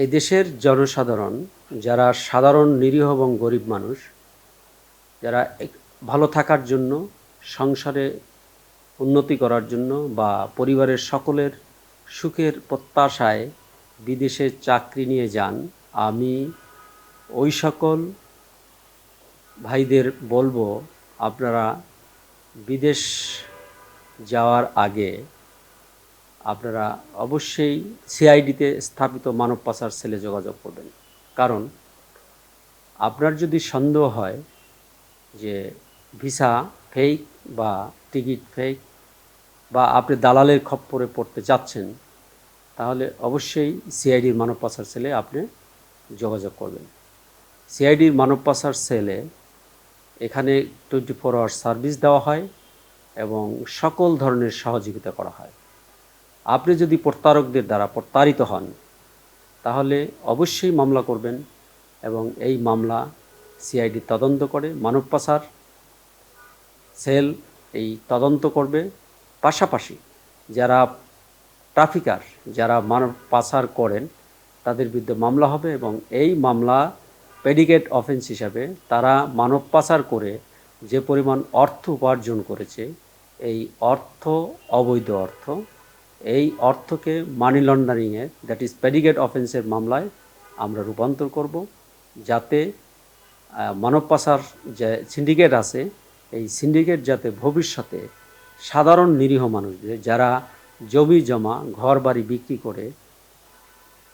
এই দেশের জনসাধারণ যারা সাধারণ নিরীহ এবং গরিব মানুষ, যারা ভালো থাকার জন্য, সংসারে উন্নতি করার জন্য বা পরিবারের সকলের সুখের প্রত্যাশায় বিদেশে চাকরি নিয়ে যান, আমি ওই সকল ভাইদের বলবো, আপনারা বিদেশ যাওয়ার আগে আপনারা অবশ্যই সিআইডিতে স্থাপিত মানব পাচার সেলে যোগাযোগ করবেন। কারণ আপনার যদি সন্দেহ হয় যে ভিসা ফেক বা টিকিট ফেক বা আপনি দালালের খপ্পরে পড়তে চাচ্ছেন, তাহলে অবশ্যই সিআইডির মানব পাচার সেলে আপনি যোগাযোগ করবেন। সিআইডির মানব পাচার সেলে এখানে 24 আওয়ার সার্ভিস দেওয়া হয় এবং সকল ধরনের সহযোগিতা করা হয়। আপনি যদি প্রতারকদের দ্বারা প্রতারিত হন, তাহলে অবশ্যই মামলা করবেন এবং এই মামলা সিআইডি তদন্ত করে, মানব পাচার সেল এই তদন্ত করবে। পাশাপাশি যারা ট্রাফিকার, যারা মানব পাচার করেন, তাদের বিরুদ্ধে মামলা হবে এবং এই মামলা প্রেডিকেট অফেন্স হিসাবে তারা মানব পাচার করে যে পরিমাণ অর্থ উপার্জন করেছে, এই অর্থ অবৈধ অর্থ, এই অর্থকে মানি লন্ডারিংয়ে, দ্যাট ইজ প্রেডিকেট অফেন্সের মামলায় আমরা রূপান্তর করব, যাতে মানব পাচার যে সিন্ডিকেট আছে, এই সিন্ডিকেট যাতে ভবিষ্যতে সাধারণ নিরীহ মানুষদের যারা জমি জমা ঘর বাড়ি বিক্রি করে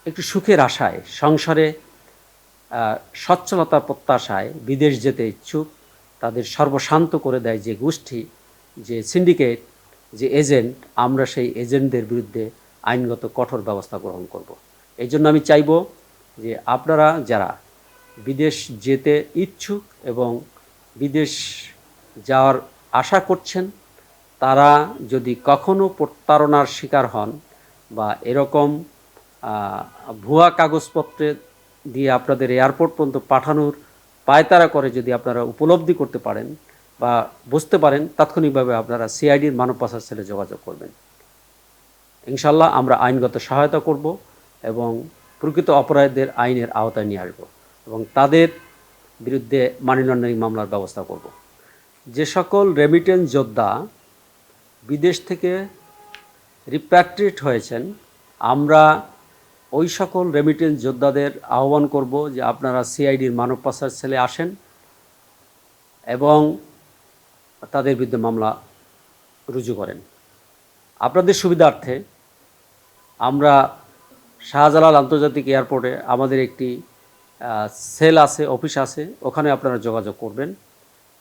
একটু সুখের আশায়, সংসারে সচ্ছলতার প্রত্যাশায় বিদেশ যেতে ইচ্ছুক, তাদের সর্বশান্ত করে দেয় যে গোষ্ঠী, যে সিন্ডিকেট, যে এজেন্ট, আমরা সেই এজেন্টদের বিরুদ্ধে আইনগত কঠোর ব্যবস্থা গ্রহণ করব। এই জন্য আমি চাইব যে আপনারা যারা বিদেশ যেতে ইচ্ছুক এবং বিদেশ যাওয়ার আশা করছেন, তারা যদি কখনো প্রতারণার শিকার হন বা এরকম ভুয়া কাগজপত্রে দিয়ে আপনাদের এয়ারপোর্ট পর্যন্ত পাঠানোর পায়তারা করে যদি আপনারা উপলব্ধি করতে পারেন বা বুঝতে পারেন, তাৎক্ষণিকভাবে আপনারা সিআইডির মানব পাচার সেলে যোগাযোগ করবেন। ইনশাল্লাহ আমরা আইনগত সহায়তা করব এবং প্রকৃত অপরাধীদের আইনের আওতায় নিয়ে আসব এবং তাদের বিরুদ্ধে মানি লন্ডারিং মামলার ব্যবস্থা করব। যে সকল রেমিটেন্স যোদ্ধা বিদেশ থেকে রিপ্যাট্রিয়েট হয়েছেন, আমরা ওই সকল রেমিটেন্স যোদ্ধাদের আহ্বান করব যে আপনারা সিআইডির মানব পাচার সেলে আসেন এবং তাদের বিরুদ্ধে মামলা রুজু করেন। আপনাদের সুবিধার্থে আমরা শাহজালাল আন্তর্জাতিক এয়ারপোর্টে আমাদের একটি সেল আছে, অফিস আছে, ওখানে আপনারা যোগাযোগ করবেন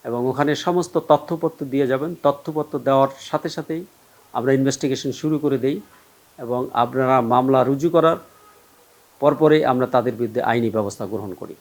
এবং ওখানে সমস্ত তথ্যপত্র দিয়ে যাবেন। তথ্যপত্র দেওয়ার সাথে সাথেই আমরা ইনভেস্টিগেশন শুরু করে দেই এবং আপনারা মামলা রুজু করার পরপরই আমরা তাদের বিরুদ্ধে আইনি ব্যবস্থা গ্রহণ করি।